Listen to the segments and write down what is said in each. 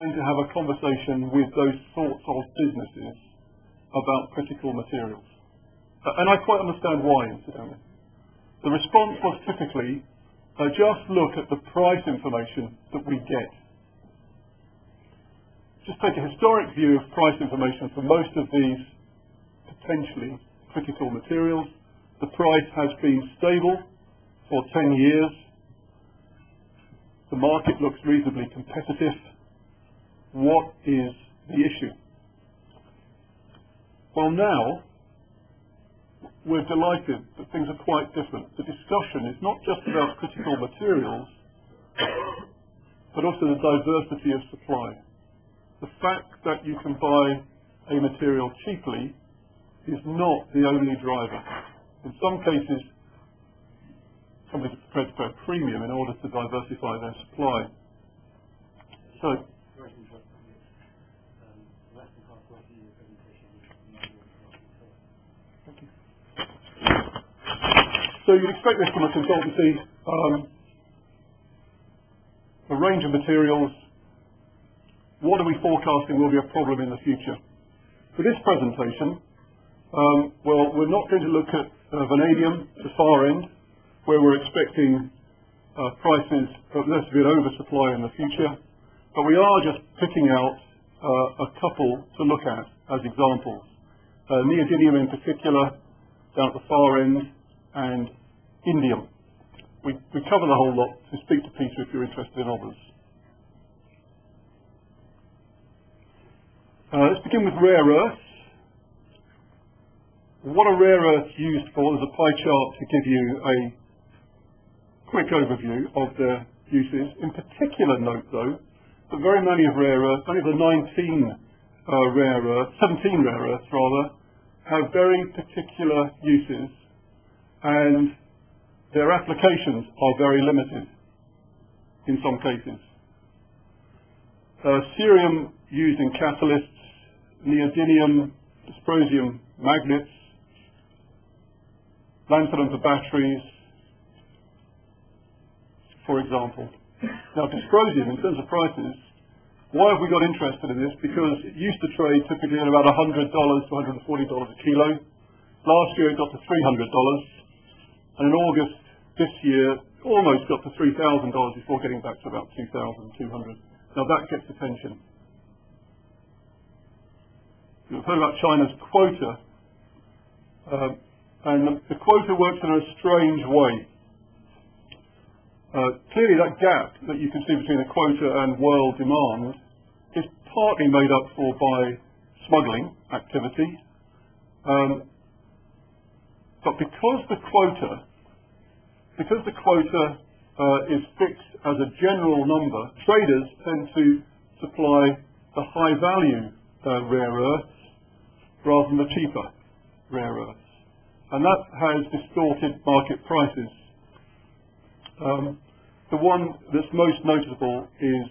going to have a conversation with those sorts of businesses about critical materials. And I quite understand why, incidentally. The response was typically, just look at the price information that we get. Just take a historic view of price information for most of these potentially critical materials. The price has been stable for 10 years. The market looks reasonably competitive. What is the issue? Well, now, we're delighted that things are quite different. The discussion is not just about critical materials, but also the diversity of supply. The fact that you can buy a material cheaply is not the only driver. In some cases, companies are prepared to pay a premium in order to diversify their supply. So, you'd expect this from a consultancy, a range of materials. What are we forecasting will be a problem in the future? For this presentation, well, we're not going to look at vanadium, the far end, where we're expecting prices, there to be an oversupply in the future, but we are just picking out a couple to look at as examples. Neodymium in particular, down at the far end, and indium. We cover the whole lot, so speak to Peter if you're interested in others. Let's begin with rare earths. What are rare earths used for? There's a pie chart to give you a quick overview of their uses. In particular, note though, that very many of rare earths, only the 17 rare earths rather, have very particular uses, and their applications are very limited in some cases. Cerium used in catalysts, neodymium, dysprosium magnets, lanthanum for batteries, for example. Now, dysprosium, in terms of prices, why have we got interested in this? Because it used to trade typically at about $100 to $140 a kilo. Last year it got to $300, and in August this year almost got to $3,000 before getting back to about $2,200. Now that gets attention. You've heard about China's quota, and the quota works in a strange way. Clearly that gap that you can see between the quota and world demand is partly made up for by smuggling activity, but because the quota is fixed as a general number, traders tend to supply the high value rare earths rather than the cheaper rare earths, and that has distorted market prices. The one that's most noticeable is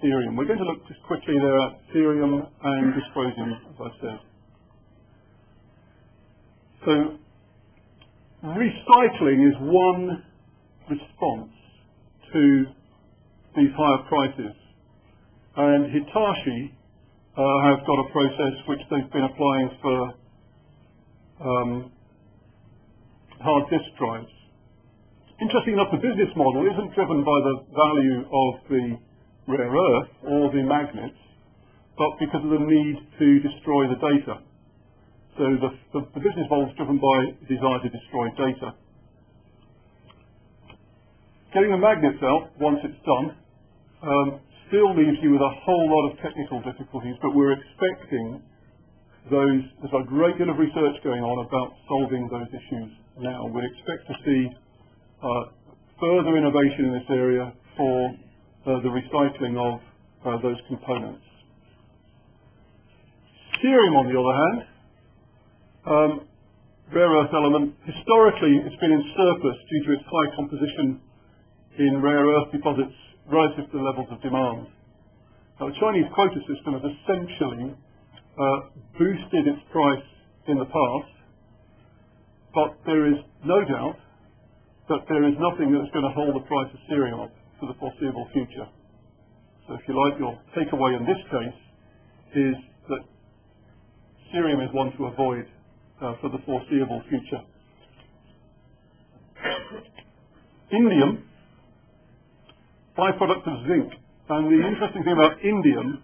cerium. We're going to look just quickly there at cerium and dysprosium, as I said. So recycling is one response to these higher prices, and Hitachi have got a process which they've been applying for hard disk drives. Interesting enough, the business model isn't driven by the value of the rare earth or the magnets, but because of the need to destroy the data. So the business model is driven by the desire to destroy data. Getting the magnets out, once it's done, still leaves you with a whole lot of technical difficulties, but we're expecting there's a great deal of research going on about solving those issues now. We expect to see further innovation in this area for the recycling of those components. Cerium, on the other hand, rare earth element, historically it's been in surplus due to its high composition in rare earth deposits relative to the levels of demand. Now, the Chinese quota system has essentially boosted its price in the past, but there is no doubt that there is nothing that's going to hold the price of cerium up for the foreseeable future. So if you like, your takeaway in this case is that cerium is one to avoid for the foreseeable future. Indium, byproduct of zinc. And the interesting thing about indium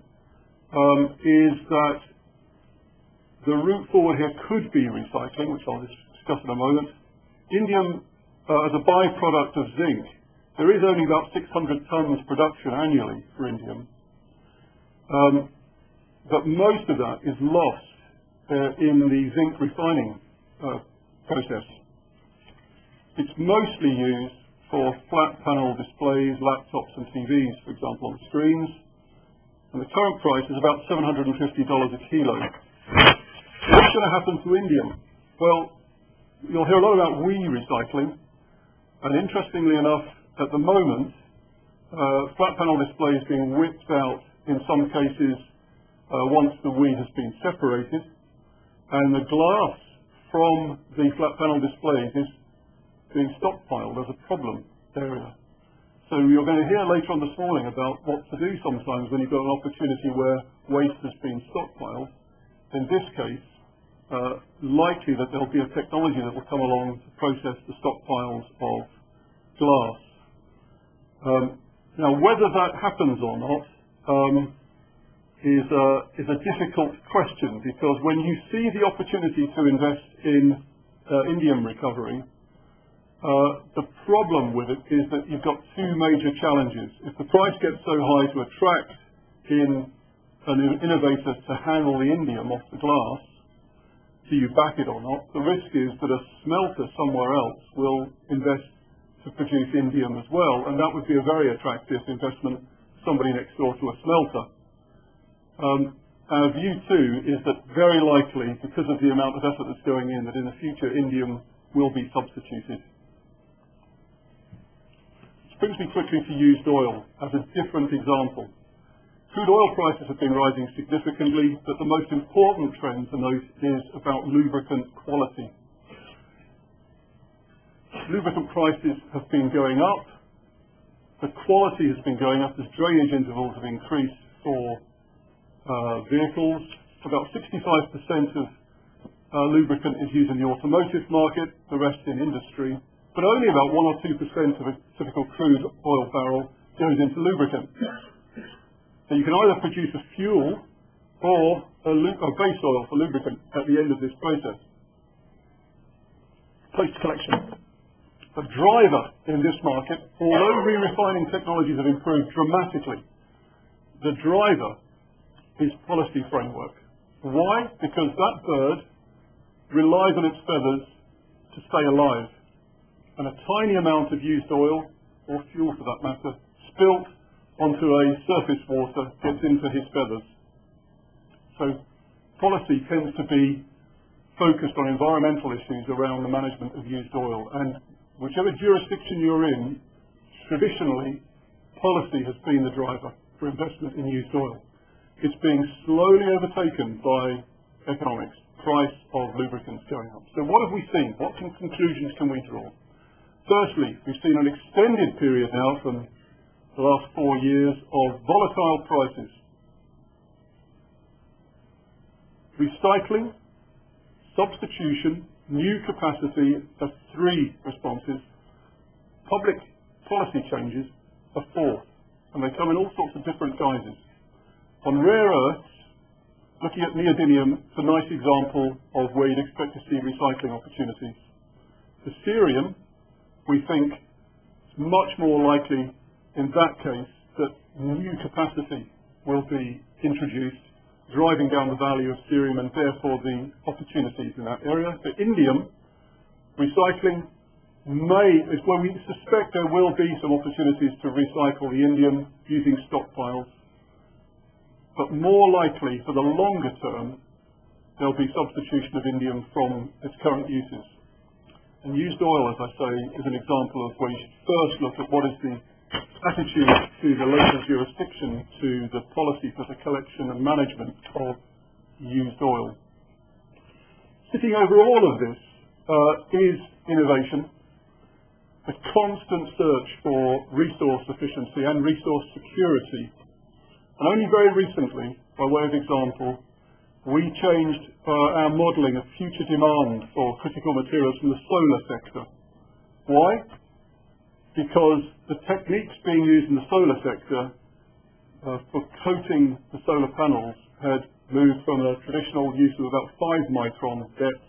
is that the route forward here could be recycling, which I'll discuss in a moment. Indium, as a byproduct of zinc, there is only about 600 tons production annually for indium. But most of that is lost in the zinc refining process. It's mostly used for flat panel displays, laptops and TVs, for example, on screens. And the current price is about $750 a kilo. What's going to happen to indium? Well, you'll hear a lot about recycling. And interestingly enough, at the moment, flat panel displays being whipped out in some cases once the WE has been separated. And the glass from the flat panel displays is being stockpiled as a problem area. So you're going to hear later on this morning about what to do sometimes when you've got an opportunity where waste has been stockpiled. In this case, likely that there'll be a technology that will come along to process the stockpiles of glass. Now, whether that happens or not is a difficult question, because when you see the opportunity to invest in indium recovery, the problem with it is that you've got two major challenges. If the price gets so high to attract in an innovator to handle the indium off the glass, do you back it or not? The risk is that a smelter somewhere else will invest to produce indium as well, and that would be a very attractive investment, somebody next door to a smelter. Our view too is that very likely, because of the amount of effort that's going in, that in the future indium will be substituted. Brings me quickly to used oil as a different example. Crude oil prices have been rising significantly, but the most important trend to note is about lubricant quality. Lubricant prices have been going up, the quality has been going up as drainage intervals have increased for vehicles. About 65% of lubricant is used in the automotive market, the rest in industry. But only about 1 or 2% of a typical crude oil barrel goes into lubricant. So you can either produce a fuel or a base oil for lubricant at the end of this process. Post-collection. The driver in this market, although re-refining technologies have improved dramatically, the driver is policy framework. Why? Because that bird relies on its feathers to stay alive. And a tiny amount of used oil, or fuel for that matter, spilt onto a surface water gets into his feathers. So policy tends to be focused on environmental issues around the management of used oil. And whichever jurisdiction you're in, traditionally, policy has been the driver for investment in used oil. It's being slowly overtaken by economics, price of lubricants going up. So what have we seen? What conclusions can we draw? Firstly, we've seen an extended period now from the last 4 years of volatile prices. Recycling, substitution, new capacity are 3 responses. Public policy changes are 4, and they come in all sorts of different guises. On rare earths, looking at neodymium, it's a nice example of where you'd expect to see recycling opportunities. For cerium, we think it's much more likely in that case that new capacity will be introduced, driving down the value of cerium and therefore the opportunities in that area. For indium, recycling is where we suspect there will be some opportunities to recycle the indium using stockpiles. But more likely, for the longer term, there'll be substitution of indium from its current uses. And used oil, as I say, is an example of where you should first look at what is the attitude to the local jurisdiction to the policy for the collection and management of used oil. Sitting over all of this is innovation, a constant search for resource efficiency and resource security And only very recently, by way of example, we changed our modelling of future demand for critical materials from the solar sector. Why? Because the techniques being used in the solar sector for coating the solar panels had moved from a traditional use of about 5 micron depth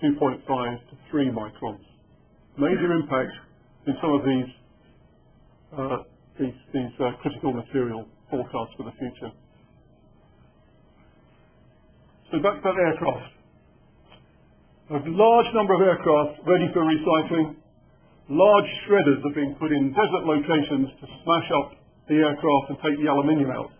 to 2.5 to 3 microns. Major impact in some of these critical material forecasts for the future. So back to that aircraft. A large number of aircraft ready for recycling. Large shredders are being put in desert locations to smash up the aircraft and take the aluminium out.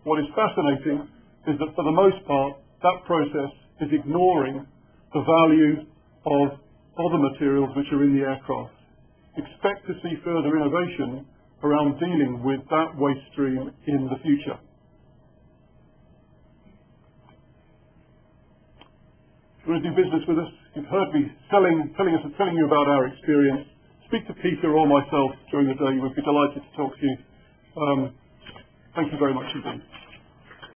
What is fascinating is that for the most part, that process is ignoring the value of other materials which are in the aircraft. Expect to see further innovation around dealing with that waste stream in the future. If you want to do business with us, you've heard me telling you about our experience. Speak to Peter or myself during the day. We'd be delighted to talk to you. Thank you very much indeed.